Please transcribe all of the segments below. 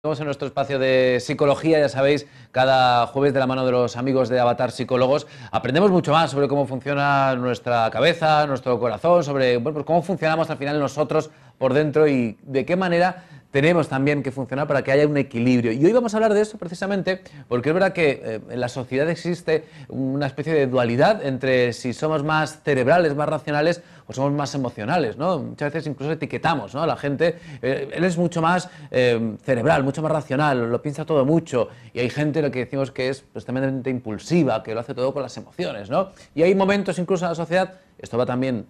Estamos en nuestro espacio de psicología, ya sabéis, cada jueves de la mano de los amigos de Avatar Psicólogos aprendemos mucho más sobre cómo funciona nuestra cabeza, nuestro corazón, sobre pues cómo funcionamos al final nosotros por dentro y de qué manera tenemos también que funcionar para que haya un equilibrio. Y hoy vamos a hablar de eso precisamente porque es verdad que en la sociedad existe una especie de dualidad entre si somos más cerebrales, más racionales o somos más emocionales, ¿no? Muchas veces incluso etiquetamos, ¿no? La gente, él es mucho más cerebral, mucho más racional, lo piensa todo mucho, y hay gente lo que decimos que es pues, tremendamente impulsiva, que lo hace todo con las emociones, ¿no? Y hay momentos incluso en la sociedad, esto va también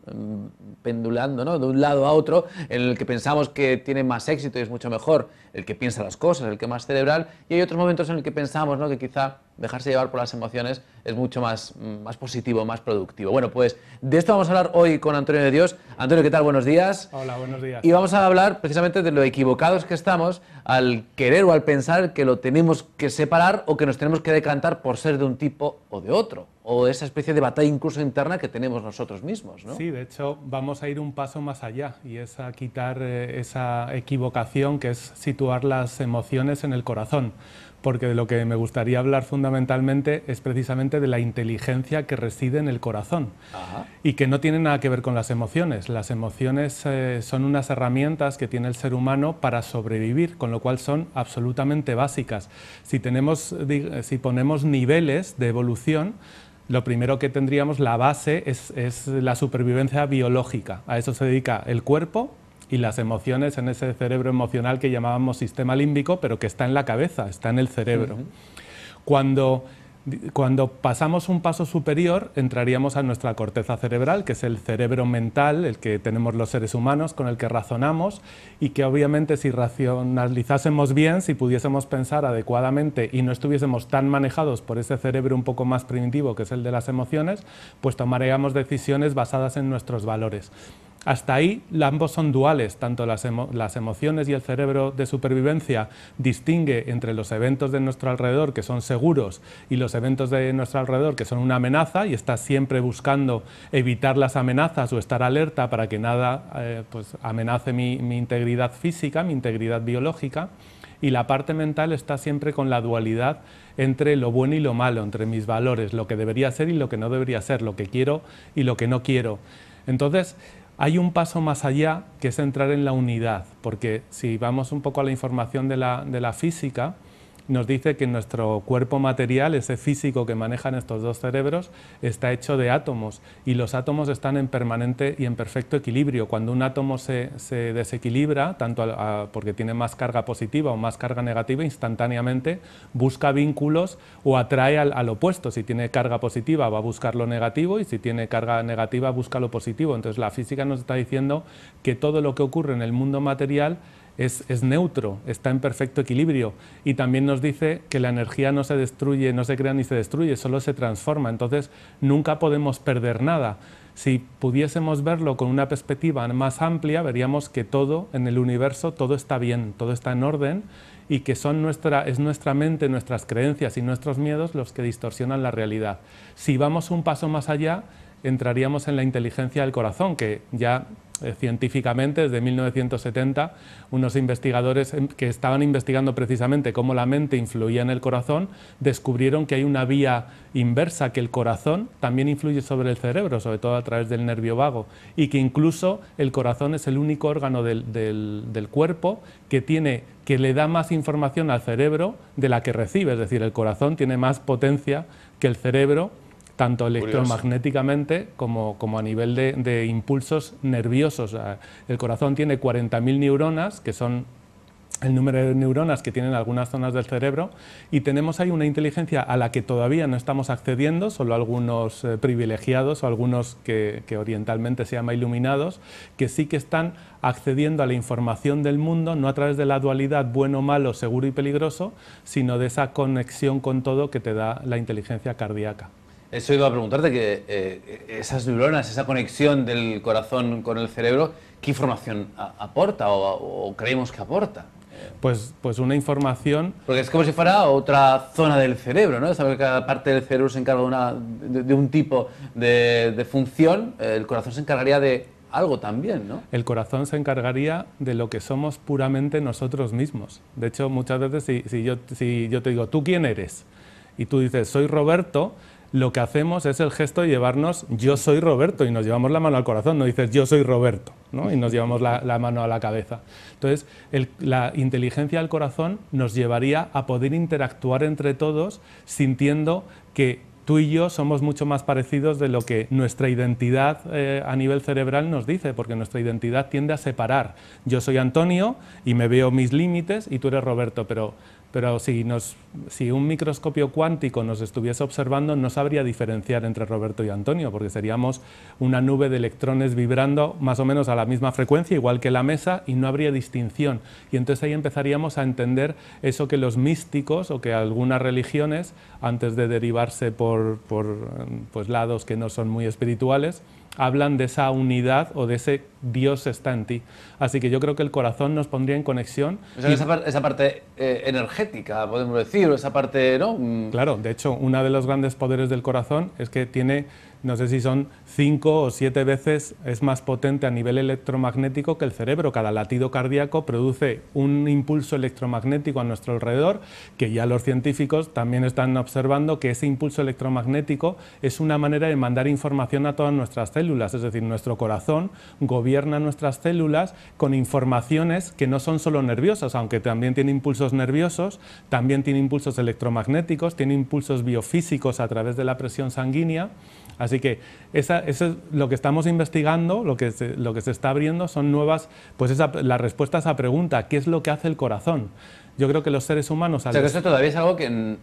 pendulando, ¿no? De un lado a otro, en el que pensamos que tiene más éxito y es mucho mejor el que piensa las cosas, el que más cerebral, y hay otros momentos en el que pensamos, ¿no? Que quizá dejarse llevar por las emociones es mucho más positivo, más productivo. Bueno, pues de esto vamos a hablar hoy con Antonio de Dios. Antonio, ¿qué tal? Buenos días. Hola, buenos días. Y vamos a hablar precisamente de lo equivocados que estamos al querer o al pensar que lo tenemos que separar o que nos tenemos que decantar por ser de un tipo o de otro, o esa especie de batalla incluso interna que tenemos nosotros mismos, ¿no? Sí, de hecho vamos a ir un paso más allá y es a quitar esa equivocación que es situar las emociones en el corazón. Porque de lo que me gustaría hablar fundamentalmente es precisamente de la inteligencia que reside en el corazón. Ajá. Y que no tiene nada que ver con las emociones. Las emociones son unas herramientas que tiene el ser humano para sobrevivir, con lo cual son absolutamente básicas. Si ponemos niveles de evolución, lo primero que tendríamos, la base, es la supervivencia biológica. A eso se dedica el cuerpo y las emociones en ese cerebro emocional que llamábamos sistema límbico, pero que está en la cabeza, está en el cerebro. Cuando pasamos un paso superior, entraríamos a nuestra corteza cerebral, que es el cerebro mental, el que tenemos los seres humanos, con el que razonamos, y que obviamente si racionalizásemos bien, si pudiésemos pensar adecuadamente y no estuviésemos tan manejados por ese cerebro un poco más primitivo, que es el de las emociones, pues tomaríamos decisiones basadas en nuestros valores. Hasta ahí ambos son duales, tanto las emociones y el cerebro de supervivencia distingue entre los eventos de nuestro alrededor que son seguros y los eventos de nuestro alrededor que son una amenaza, y está siempre buscando evitar las amenazas o estar alerta para que nada pues amenace mi integridad física, mi integridad biológica. Y la parte mental está siempre con la dualidad entre lo bueno y lo malo, entre mis valores, lo que debería ser y lo que no debería ser, lo que quiero y lo que no quiero. Entonces, hay un paso más allá, que es entrar en la unidad, porque si vamos un poco a la información de la física, nos dice que nuestro cuerpo material, ese físico que manejan estos dos cerebros, está hecho de átomos, y los átomos están en permanente y en perfecto equilibrio. Cuando un átomo se desequilibra, tanto porque tiene más carga positiva o más carga negativa, instantáneamente busca vínculos o atrae al opuesto. Si tiene carga positiva va a buscar lo negativo, y si tiene carga negativa busca lo positivo. Entonces la física nos está diciendo que todo lo que ocurre en el mundo material es neutro, está en perfecto equilibrio, y también nos dice que la energía no se destruye, no se crea ni se destruye, solo se transforma. Entonces nunca podemos perder nada. Si pudiésemos verlo con una perspectiva más amplia, veríamos que todo en el universo, todo está bien, todo está en orden, y que es nuestra mente, nuestras creencias y nuestros miedos los que distorsionan la realidad. Si vamos un paso más allá, entraríamos en la inteligencia del corazón, que ya científicamente desde 1970 unos investigadores que estaban investigando precisamente cómo la mente influía en el corazón descubrieron que hay una vía inversa, que el corazón también influye sobre el cerebro, sobre todo a través del nervio vago, y que incluso el corazón es el único órgano del cuerpo que le da más información al cerebro de la que recibe. Es decir, el corazón tiene más potencia que el cerebro, tanto electromagnéticamente como a nivel de impulsos nerviosos. El corazón tiene 40.000 neuronas, que son el número de neuronas que tienen algunas zonas del cerebro, y tenemos ahí una inteligencia a la que todavía no estamos accediendo, solo algunos privilegiados o algunos que orientalmente se llama iluminados, que sí que están accediendo a la información del mundo, no a través de la dualidad bueno, malo, seguro y peligroso, sino de esa conexión con todo que te da la inteligencia cardíaca. Eso iba a preguntarte, que esas neuronas, esa conexión del corazón con el cerebro, ¿qué información aporta o creemos que aporta? Pues una información... Porque es como si fuera otra zona del cerebro, ¿no? Saber que cada parte del cerebro se encarga de un tipo de función, el corazón se encargaría de algo también, ¿no? El corazón se encargaría de lo que somos puramente nosotros mismos. De hecho, muchas veces si yo te digo, ¿tú quién eres? Y tú dices, soy Roberto, lo que hacemos es el gesto de llevarnos, yo soy Roberto, y nos llevamos la mano al corazón, no dices, yo soy Roberto, ¿no? Y nos llevamos la mano a la cabeza. Entonces, la inteligencia del corazón nos llevaría a poder interactuar entre todos sintiendo que tú y yo somos mucho más parecidos de lo que nuestra identidad a nivel cerebral nos dice, porque nuestra identidad tiende a separar. Yo soy Antonio y me veo mis límites y tú eres Roberto, pero si un microscopio cuántico nos estuviese observando, no sabría diferenciar entre Roberto y Antonio, porque seríamos una nube de electrones vibrando más o menos a la misma frecuencia, igual que la mesa, y no habría distinción. Y entonces ahí empezaríamos a entender eso que los místicos o que algunas religiones, antes de derivarse por pues, lados que no son muy espirituales, hablan de esa unidad o de ese Dios está en ti. Así que yo creo que el corazón nos pondría en conexión. O sea, esa parte energética, podemos decir, o esa parte, ¿no? Claro, de hecho, uno de los grandes poderes del corazón es que tiene, no sé si son 5 o 7 veces, es más potente a nivel electromagnético que el cerebro. Cada latido cardíaco produce un impulso electromagnético a nuestro alrededor, que ya los científicos también están observando que ese impulso electromagnético es una manera de mandar información a todas nuestras células, es decir, nuestro corazón gobierna nuestras células con informaciones que no son solo nerviosas, aunque también tiene impulsos nerviosos, también tiene impulsos electromagnéticos, tiene impulsos biofísicos a través de la presión sanguínea. Así que eso es lo que estamos investigando, lo que se está abriendo son nuevas, pues la respuesta a esa pregunta, ¿qué es lo que hace el corazón? Yo creo que los seres humanos... O sea, que esto todavía es algo que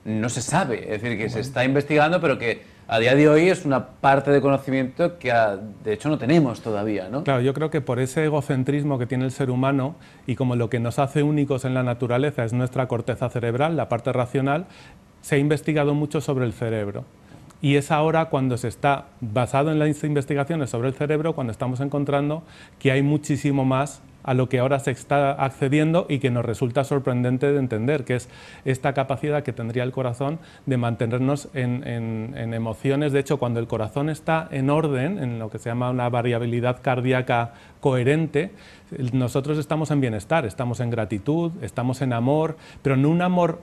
no se sabe, es decir, que se está investigando, pero que a día de hoy es una parte de conocimiento que de hecho no tenemos todavía, ¿no? Claro, yo creo que por ese egocentrismo que tiene el ser humano y como lo que nos hace únicos en la naturaleza es nuestra corteza cerebral, la parte racional, se ha investigado mucho sobre el cerebro. Y es ahora cuando se está, basado en las investigaciones sobre el cerebro, cuando estamos encontrando que hay muchísimo más a lo que ahora se está accediendo y que nos resulta sorprendente de entender, que es esta capacidad que tendría el corazón de mantenernos en emociones. De hecho, cuando el corazón está en orden, en lo que se llama una variabilidad cardíaca coherente, nosotros estamos en bienestar, estamos en gratitud, estamos en amor, pero no un amor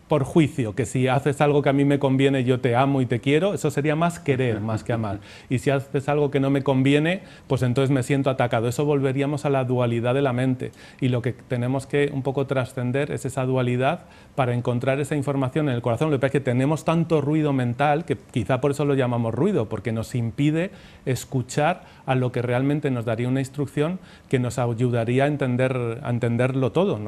por juicio, que si haces algo que a mí me conviene, yo te amo y te quiero, eso sería más querer, más que amar. Y si haces algo que no me conviene, pues entonces me siento atacado. Eso volveríamos a la dualidad de la mente. Y lo que tenemos que un poco trascender es esa dualidad para encontrar esa información en el corazón. Lo que pasa es que tenemos tanto ruido mental, que quizá por eso lo llamamos ruido, porque nos impide escuchar a lo que realmente nos daría una instrucción que nos ayudaría a entenderlo todo.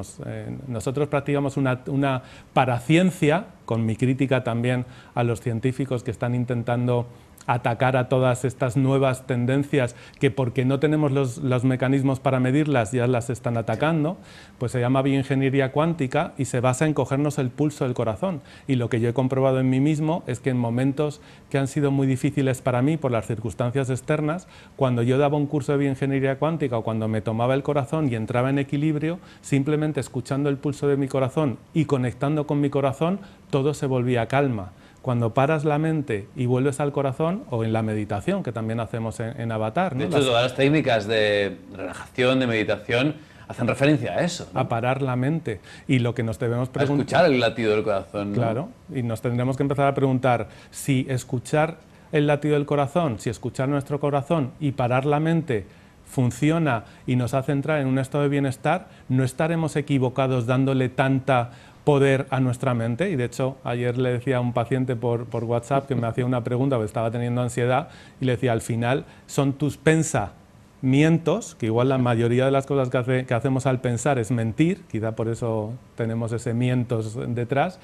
Nosotros practicamos una paraciencia, con mi crítica también a los científicos que están intentando atacar a todas estas nuevas tendencias que porque no tenemos los mecanismos para medirlas ya las están atacando, pues se llama bioingeniería cuántica y se basa en cogernos el pulso del corazón. Y lo que yo he comprobado en mí mismo es que en momentos que han sido muy difíciles para mí por las circunstancias externas, cuando yo daba un curso de bioingeniería cuántica o cuando me tomaba el corazón y entraba en equilibrio, simplemente escuchando el pulso de mi corazón y conectando con mi corazón, todo se volvía calma. Cuando paras la mente y vuelves al corazón, o en la meditación, que también hacemos en Avatar, ¿no? De hecho, todas las técnicas de relajación, de meditación, hacen referencia a eso, ¿no? A parar la mente. Y lo que nos debemos preguntar... A escuchar el latido del corazón, ¿no? Claro, y nos tendremos que empezar a preguntar si escuchar el latido del corazón, si escuchar nuestro corazón y parar la mente funciona y nos hace entrar en un estado de bienestar, no estaremos equivocados dándole tanta poder a nuestra mente. Y de hecho ayer le decía a un paciente por WhatsApp que me hacía una pregunta porque estaba teniendo ansiedad y le decía, al final son tus pensamientos, que igual la mayoría de las cosas que hacemos al pensar es mentir, quizá por eso tenemos ese mientos detrás,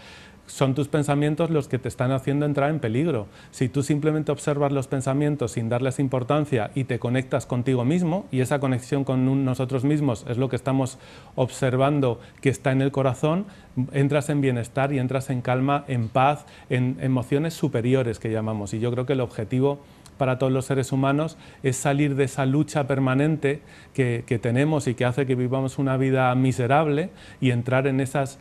son tus pensamientos los que te están haciendo entrar en peligro. Si tú simplemente observas los pensamientos sin darles importancia y te conectas contigo mismo, y esa conexión con nosotros mismos es lo que estamos observando que está en el corazón, entras en bienestar y entras en calma, en paz, en emociones superiores que llamamos. Y yo creo que el objetivo para todos los seres humanos, es salir de esa lucha permanente que tenemos y que hace que vivamos una vida miserable y entrar en esas,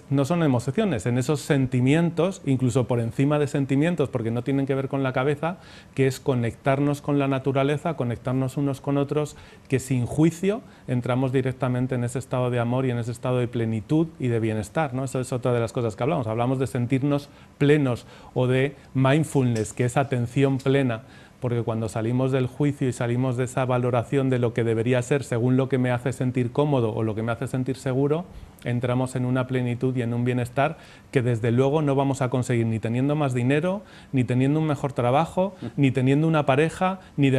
no son emociones, en esos sentimientos, incluso por encima de sentimientos, porque no tienen que ver con la cabeza, que es conectarnos con la naturaleza, conectarnos unos con otros, que sin juicio entramos directamente en ese estado de amor y en ese estado de plenitud y de bienestar, ¿no? Eso es otra de las cosas que hablamos. Hablamos de sentirnos plenos o de mindfulness, que es atención plena, porque cuando salimos del juicio y salimos de esa valoración de lo que debería ser según lo que me hace sentir cómodo o lo que me hace sentir seguro, entramos en una plenitud y en un bienestar que desde luego no vamos a conseguir ni teniendo más dinero, ni teniendo un mejor trabajo, ni teniendo una pareja, ni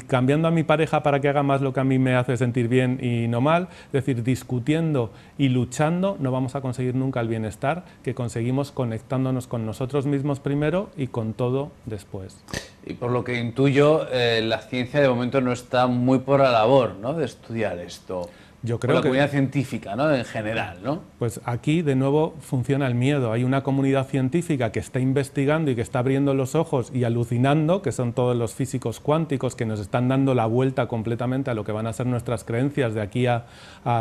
cambiando a mi pareja para que haga más lo que a mí me hace sentir bien y no mal. Es decir, discutiendo y luchando no vamos a conseguir nunca el bienestar que conseguimos conectándonos con nosotros mismos primero y con todo después. Y por lo que intuyo, la ciencia de momento no está muy por la labor, ¿no?, de estudiar esto. Yo creo la comunidad científica, ¿no?, en general, ¿no? Pues aquí de nuevo funciona el miedo. Hay una comunidad científica que está investigando y que está abriendo los ojos y alucinando, que son todos los físicos cuánticos que nos están dando la vuelta completamente a lo que van a ser nuestras creencias de aquí a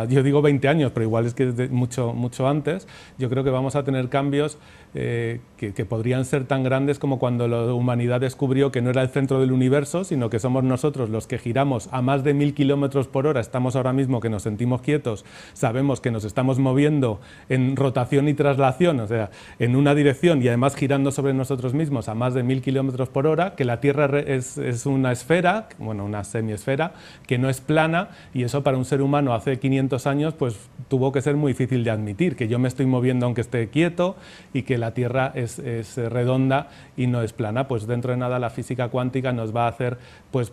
yo digo 20 años, pero igual es que es mucho antes. Yo creo que vamos a tener cambios que podrían ser tan grandes como cuando la humanidad descubrió que no era el centro del universo, sino que somos nosotros los que giramos a más de 1000 kilómetros por hora. Estamos ahora mismo que nos sentimos quietos, sabemos que nos estamos moviendo en rotación y traslación, o sea, en una dirección y además girando sobre nosotros mismos a más de 1000 kilómetros por hora, que la Tierra es una esfera, bueno, una semiesfera, que no es plana, y eso para un ser humano hace 500 años pues tuvo que ser muy difícil de admitir, que yo me estoy moviendo aunque esté quieto y que la Tierra es redonda y no es plana. Pues dentro de nada la física cuántica nos va a hacer, pues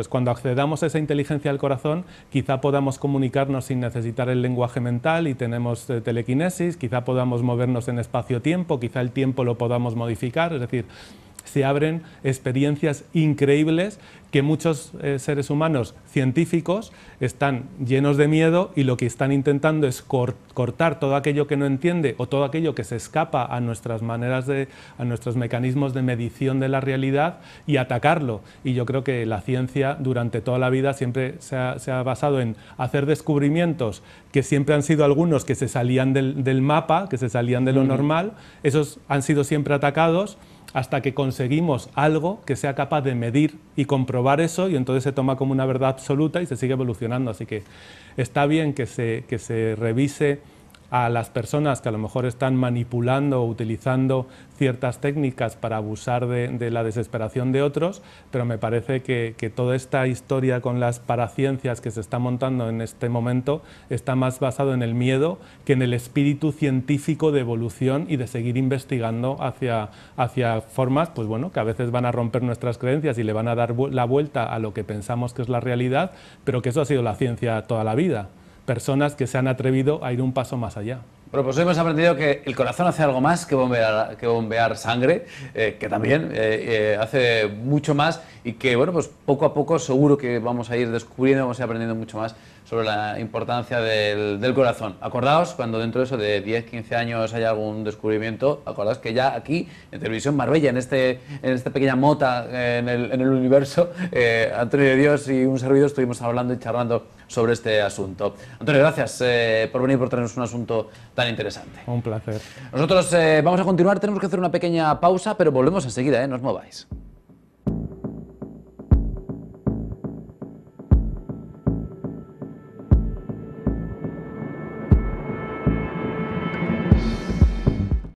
cuando accedamos a esa inteligencia del corazón, quizá podamos comunicarnos sin necesitar el lenguaje mental y tenemos telequinesis, quizá podamos movernos en espacio-tiempo, quizá el tiempo lo podamos modificar, es decir, se abren experiencias increíbles que muchos seres humanos científicos están llenos de miedo y lo que están intentando es cortar todo aquello que no entiende o todo aquello que se escapa a nuestras a nuestros mecanismos de medición de la realidad y atacarlo. Y yo creo que la ciencia durante toda la vida siempre se ha basado en hacer descubrimientos que siempre han sido algunos que se salían del mapa, que se salían de lo normal, esos han sido siempre atacados, hasta que conseguimos algo que sea capaz de medir y comprobar eso, y entonces se toma como una verdad absoluta y se sigue evolucionando. Así que está bien que se revise a las personas que a lo mejor están manipulando o utilizando ciertas técnicas para abusar de la desesperación de otros, pero me parece que toda esta historia con las paraciencias que se está montando en este momento está más basado en el miedo que en el espíritu científico de evolución y de seguir investigando hacia formas, pues bueno, que a veces van a romper nuestras creencias y le van a dar la vuelta a lo que pensamos que es la realidad, pero que eso ha sido la ciencia toda la vida. Personas que se han atrevido a ir un paso más allá. Bueno, pues hoy hemos aprendido que el corazón hace algo más que bombear sangre, que también hace mucho más y que, bueno, pues poco a poco seguro que vamos a ir descubriendo, vamos a ir aprendiendo mucho más sobre la importancia del corazón. Acordaos, cuando dentro de eso de 10, 15 años haya algún descubrimiento, acordaos que ya aquí, en Televisión Marbella, en esta pequeña mota en el universo, Antonio de Dios y un servidor estuvimos hablando y charlando sobre este asunto. Antonio, gracias por venir, por traernos un asunto tan interesante. Un placer. Nosotros vamos a continuar, tenemos que hacer una pequeña pausa, pero volvemos enseguida, no os mováis.